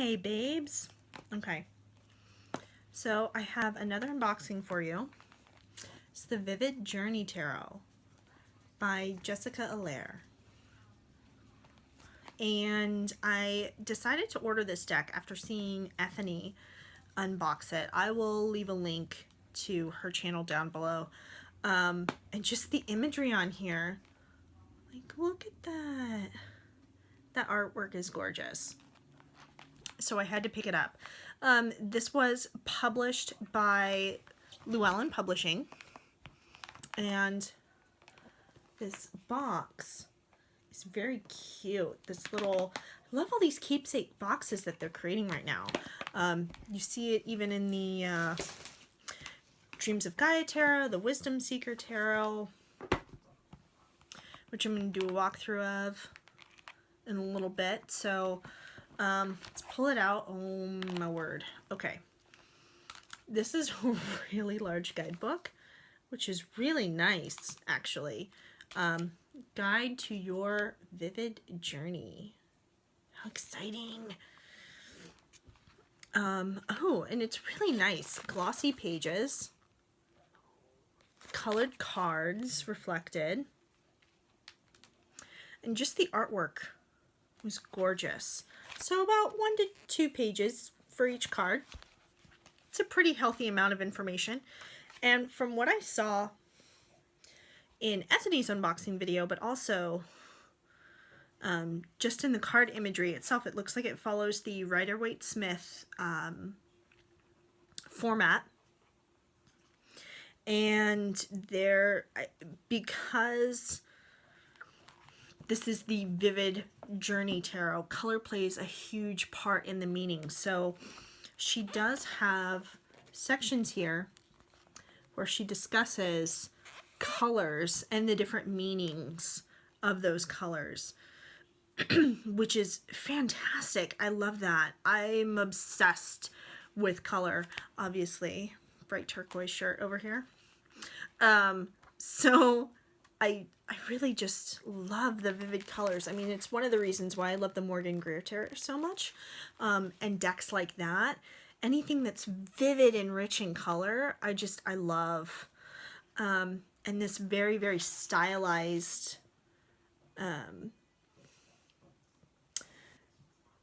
Hey babes. Okay, so I have another unboxing for you. It's the Vivid Journey Tarot by Jessica Allaire. And I decided to order this deck after seeing Ethany unbox it. I will leave a link to her channel down below. And just the imagery on here, like, look at that. That artwork is gorgeous. So I had to pick it up. This was published by Llewellyn Publishing, and this box is very cute. This little, I love all these keepsake boxes that they're creating right now. You see it even in the Dreams of Gaia Tarot, the Wisdom Seeker Tarot, which I'm going to do a walkthrough of in a little bit. So let's pull it out. Oh my word. Okay. This is a really large guidebook, which is really nice, actually. Guide to Your Vivid Journey. How exciting. Oh, and it's really nice. Glossy pages. Colored cards reflected. And just the artwork was gorgeous. So about 1 to 2 pages for each card. It's a pretty healthy amount of information. And from what I saw in Ethany's unboxing video, but also just in the card imagery itself, it looks like it follows the Rider-Waite-Smith format. And because this is the Vivid Journey Tarot, color plays a huge part in the meaning. So she does have sections here where she discusses colors and the different meanings of those colors, which is fantastic. I love that. I'm obsessed with color, obviously. Bright turquoise shirt over here. So I really just love the vivid colors. I mean, it's one of the reasons why I love the Morgan Greer Tarot so much. And decks like that. Anything that's vivid and rich in color, I love. And this very, very stylized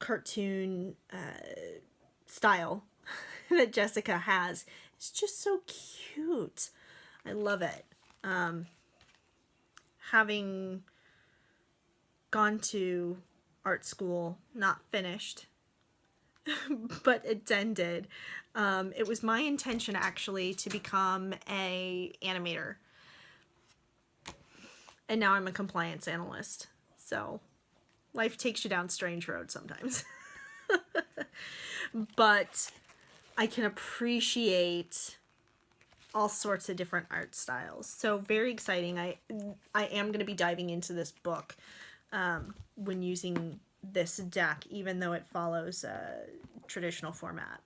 cartoon style that Jessica has. It's just so cute. I love it. Having gone to art school, not finished, but attended, it was my intention actually to become an animator. And now I'm a compliance analyst. So life takes you down strange roads sometimes. But I can appreciate all sorts of different art styles. So very exciting. I am going to be diving into this book when using this deck, even though it follows a traditional format.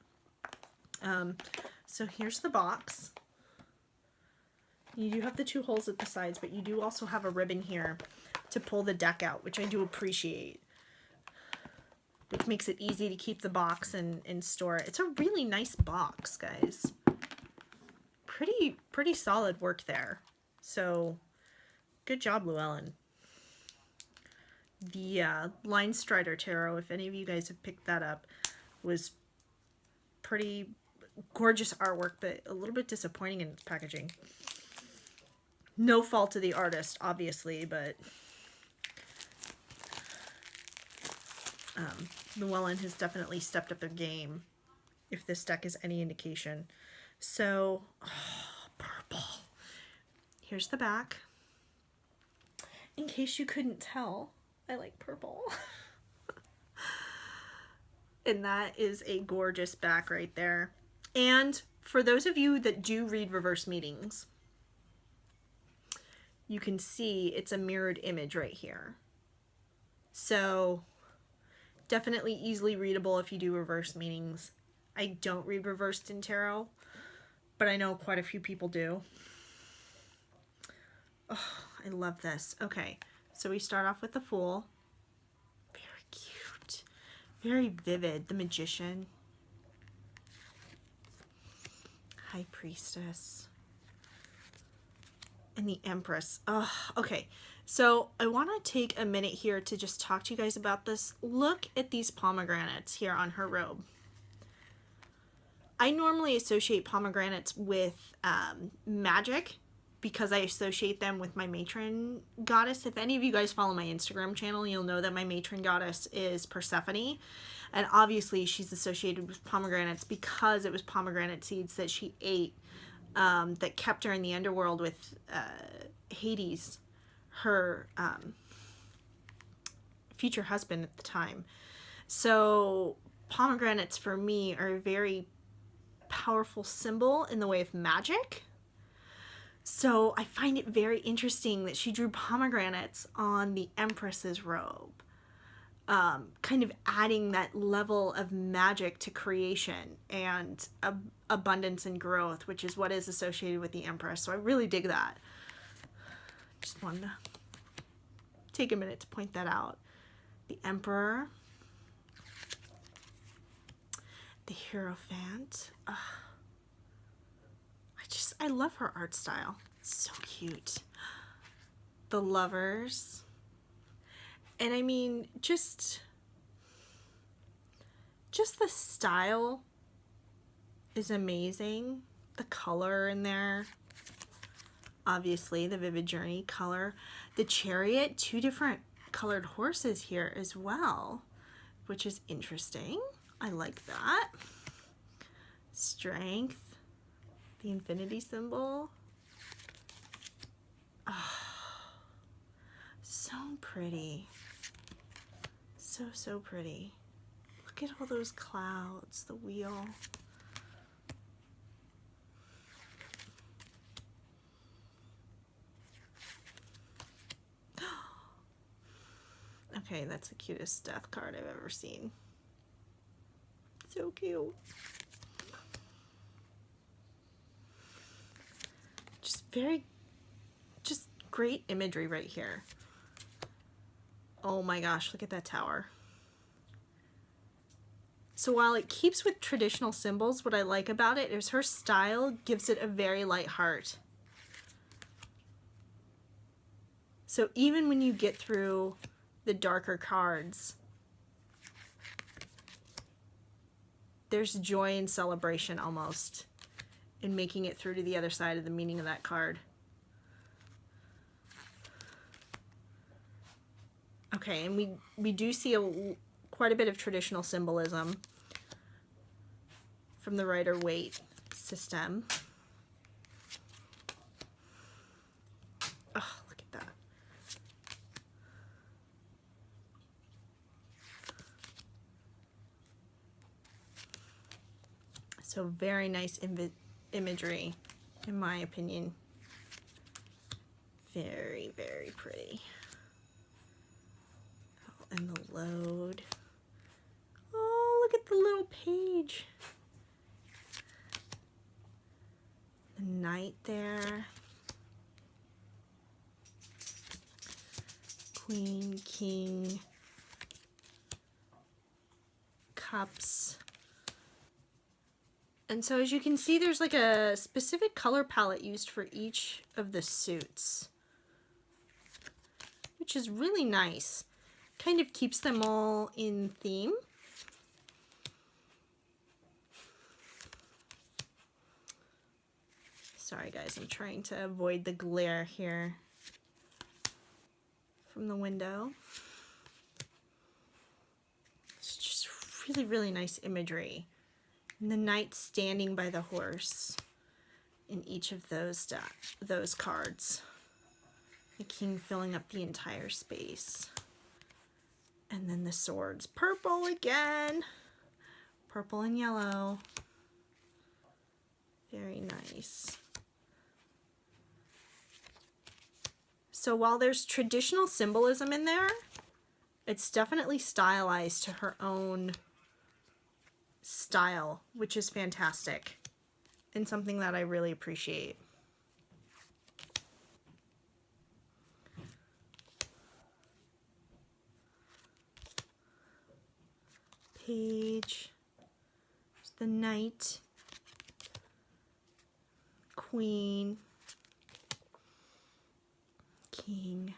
So here's the box. You do have the 2 holes at the sides, but you do also have a ribbon here to pull the deck out, which I do appreciate. Which makes it easy to keep the box and store it. It's a really nice box, guys. Pretty solid work there. So, good job, Llewellyn. The Line Strider Tarot, if any of you guys have picked that up, was pretty gorgeous artwork, but a little bit disappointing in its packaging. No fault to the artist, obviously, but Llewellyn has definitely stepped up their game, if this deck is any indication. So, oh, purple. Here's the back. In case you couldn't tell, I like purple. And that is a gorgeous back right there. And for those of you that do read reverse meanings, you can see it's a mirrored image right here. So definitely easily readable if you do reverse meanings. I don't read reversed in tarot, but I know quite a few people do. Oh, I love this. Okay, so we start off with the Fool. Very cute. Very vivid. The Magician. High Priestess. And the Empress. Oh, okay. So I want to take a minute here to just talk to you guys about this. Look at these pomegranates here on her robe. I normally associate pomegranates with magic because I associate them with my matron goddess. If any of you guys follow my Instagram channel, you'll know that my matron goddess is Persephone. And obviously she's associated with pomegranates because it was pomegranate seeds that she ate that kept her in the underworld with Hades, her future husband at the time. So pomegranates for me are a very powerful symbol in the way of magic. So I find it very interesting that she drew pomegranates on the Empress's robe, kind of adding that level of magic to creation and abundance and growth, which is what is associated with the Empress. So I really dig that. Just wanted to take a minute to point that out. The Emperor. The Hierophant. I love her art style. It's so cute. The Lovers. And I mean, just the style is amazing. The color in there. Obviously, the Vivid Journey color. The Chariot, 2 different colored horses here as well, which is interesting. I like that. Strength. The infinity symbol. Oh, so pretty. So pretty. Look at all those clouds, the wheel. Okay, that's the cutest death card I've ever seen. So cute. Just great imagery right here. Oh my gosh, look at that tower. So while it keeps with traditional symbols, what I like about it is her style gives it a very light heart. So even when you get through the darker cards, there's joy and celebration almost in making it through to the other side of the meaning of that card. Okay, and we do see quite a bit of traditional symbolism from the Rider-Waite system. Oh, look at that. So very nice imagery, in my opinion. Very, very pretty. Oh, and the load. Oh, look at the little page. The knight there. Queen, king, cups. And so as you can see, there's like a specific color palette used for each of the suits, which is really nice. Kind of keeps them all in theme. Sorry guys, I'm trying to avoid the glare here from the window. It's just really, really nice imagery. And the knight standing by the horse in each of those cards. The king filling up the entire space. And then the swords. Purple again. Purple and yellow. Very nice. So while there's traditional symbolism in there, it's definitely stylized to her own style, which is fantastic and something that I really appreciate. Page, the Knight, Queen, King,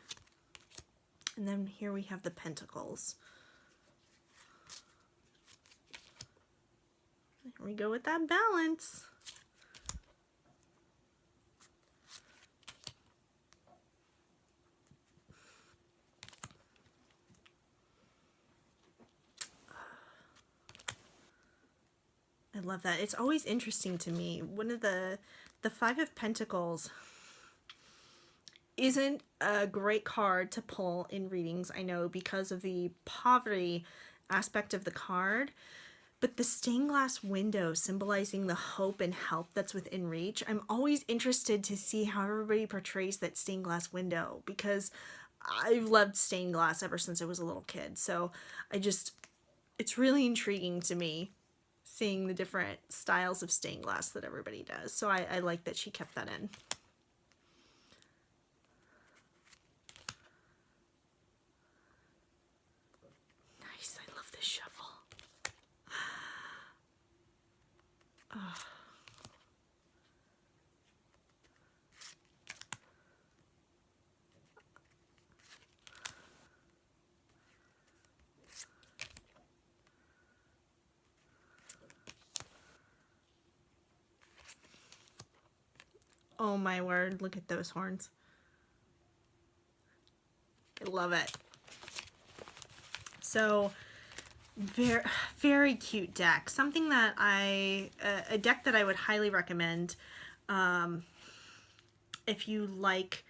and then here we have the Pentacles. Here we go with that balance. I love that. It's always interesting to me. One of the Five of Pentacles isn't a great card to pull in readings, I know, because of the poverty aspect of the card. But the stained glass window symbolizing the hope and help that's within reach, I'm always interested to see how everybody portrays that stained glass window, because I've loved stained glass ever since I was a little kid. So it's really intriguing to me seeing the different styles of stained glass that everybody does. So I like that she kept that in. Nice, I love this shuffle. Oh. Oh my word, look at those horns. I love it. So, very, very cute deck. Something that a deck that I would highly recommend if you like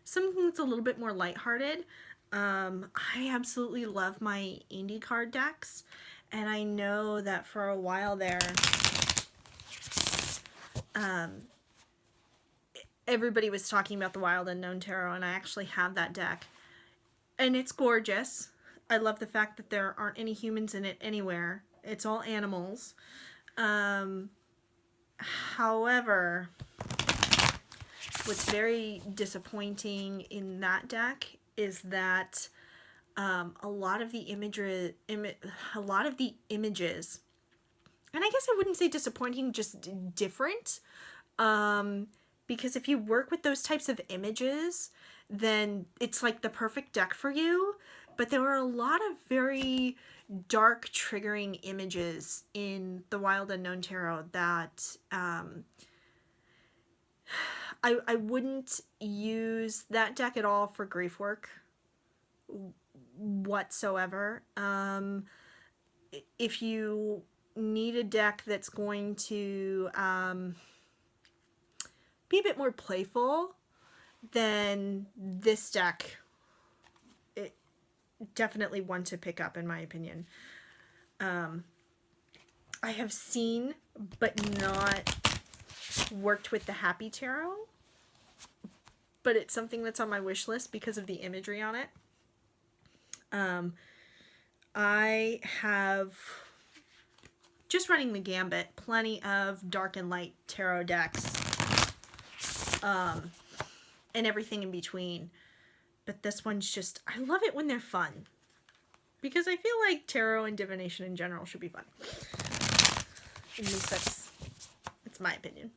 something that's a little bit more lighthearted. I absolutely love my indie card decks, and I know that for a while there, everybody was talking about the Wild Unknown Tarot, and I actually have that deck. And it's gorgeous. I love the fact that there aren't any humans in it anywhere. It's all animals. However, what's very disappointing in that deck is that a lot of the images, and I guess I wouldn't say disappointing, just different. Because if you work with those types of images, then it's like the perfect deck for you. But there are a lot of very dark, triggering images in the Wild Unknown Tarot that I wouldn't use that deck at all for grief work whatsoever. If you need a deck that's going to be a bit more playful, then this deck, it definitely one to pick up in my opinion. I have seen but not worked with the Happy Tarot, but it's something that's on my wish list because of the imagery on it. I have, just running the gambit, plenty of dark and light tarot decks, and everything in between. But this one's just, I love it when they're fun, because I feel like tarot and divination in general should be fun. At least that's my opinion.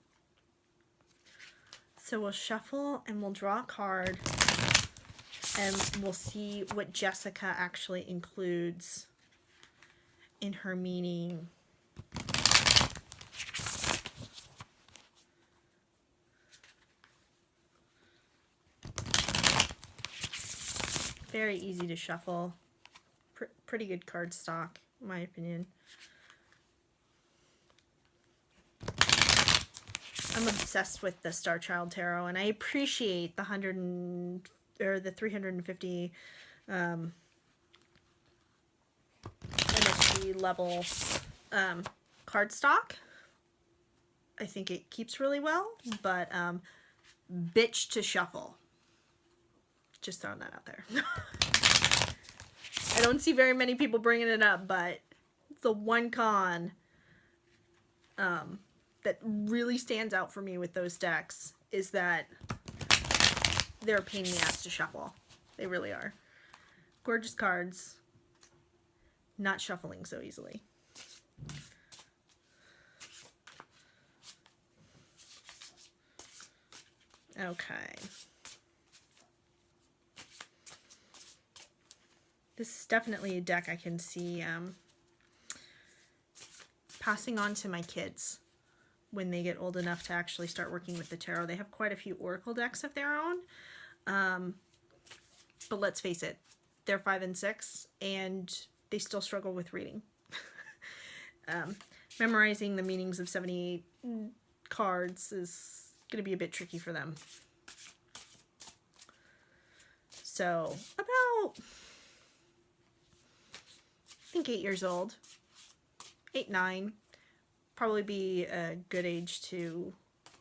So we'll shuffle and we'll draw a card, and we'll see what Jessica actually includes in her meaning. Very easy to shuffle. Pretty good card stock, in my opinion. I'm obsessed with the Star Child Tarot, and I appreciate the 350 MSG level card stock. I think it keeps really well, but bitch to shuffle. Just throwing that out there. I don't see very many people bringing it up, but the one con that really stands out for me with those decks is that they're a pain in the ass to shuffle. They really are. Gorgeous cards, not shuffling so easily. Okay. This is definitely a deck I can see passing on to my kids when they get old enough to actually start working with the tarot. They have quite a few oracle decks of their own. But let's face it, they're 5 and 6 and they still struggle with reading. Memorizing the meanings of 78 cards is going to be a bit tricky for them. So, about, I think 8 years old. 8, 9. Probably be a good age to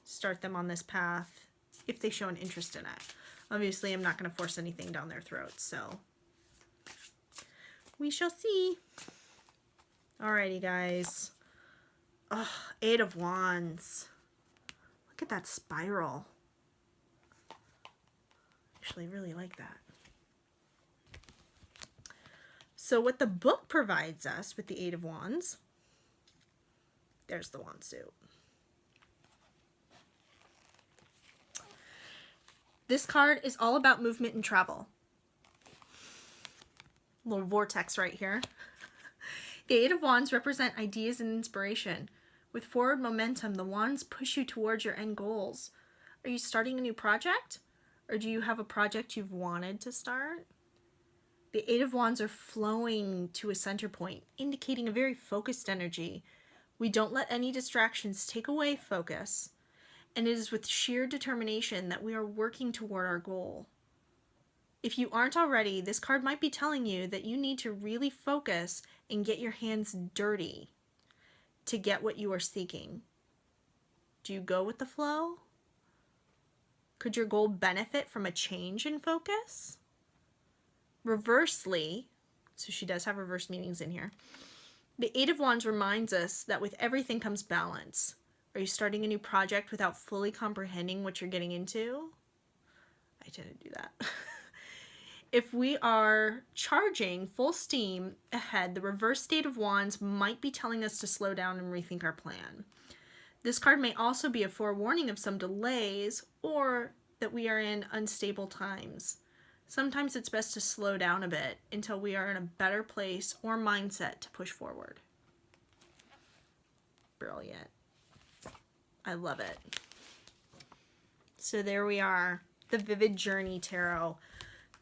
start them on this path if they show an interest in it. Obviously, I'm not going to force anything down their throats, so we shall see. Alrighty, guys. Oh, 8 of Wands. Look at that spiral. Actually, really like that. So what the book provides us with the 8 of Wands, there's the wand suit. This card is all about movement and travel. Little vortex right here. The 8 of Wands represent ideas and inspiration. With forward momentum, the wands push you towards your end goals. Are you starting a new project? Or do you have a project you've wanted to start? The 8 of Wands are flowing to a center point, indicating a very focused energy. We don't let any distractions take away focus, and it is with sheer determination that we are working toward our goal. If you aren't already, this card might be telling you that you need to really focus and get your hands dirty to get what you are seeking. Do you go with the flow? Could your goal benefit from a change in focus? Reversely, so she does have reverse meanings in here, the 8 of Wands reminds us that with everything comes balance. Are you starting a new project without fully comprehending what you're getting into? I didn't do that. If we are charging full steam ahead, the reverse 8 of Wands might be telling us to slow down and rethink our plan. This card may also be a forewarning of some delays or that we are in unstable times. Sometimes it's best to slow down a bit until we are in a better place or mindset to push forward. Brilliant. I love it. So there we are. The Vivid Journey Tarot.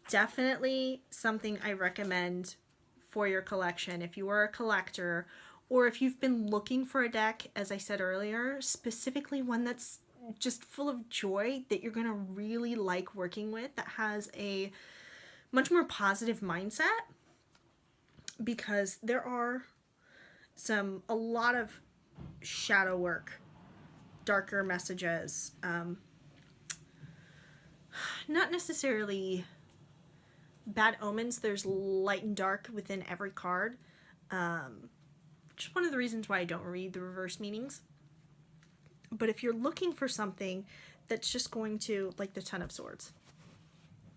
Definitely something I recommend for your collection. If you are a collector or if you've been looking for a deck, as I said earlier, specifically one that's just full of joy that you're going to really like working with, that has a much more positive mindset, because there are a lot of shadow work, darker messages, not necessarily bad omens. There's light and dark within every card, which is one of the reasons why I don't read the reverse meanings. But if you're looking for something that's just going to, like the Ten of Swords,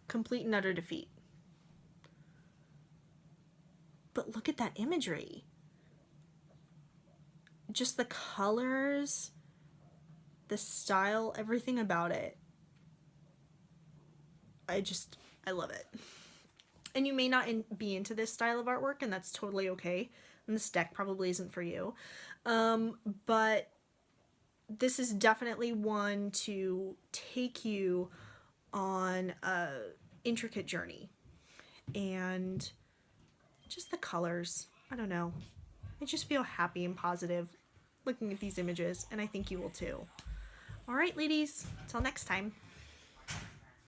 complete and utter defeat. But look at that imagery. Just the colors, the style, everything about it. I love it. And you may not be into this style of artwork, and that's totally okay. And this deck probably isn't for you. But this is definitely one to take you on a intricate journey. And just the colors, I don't know. I just feel happy and positive looking at these images, and I think you will too. All right, ladies, until next time.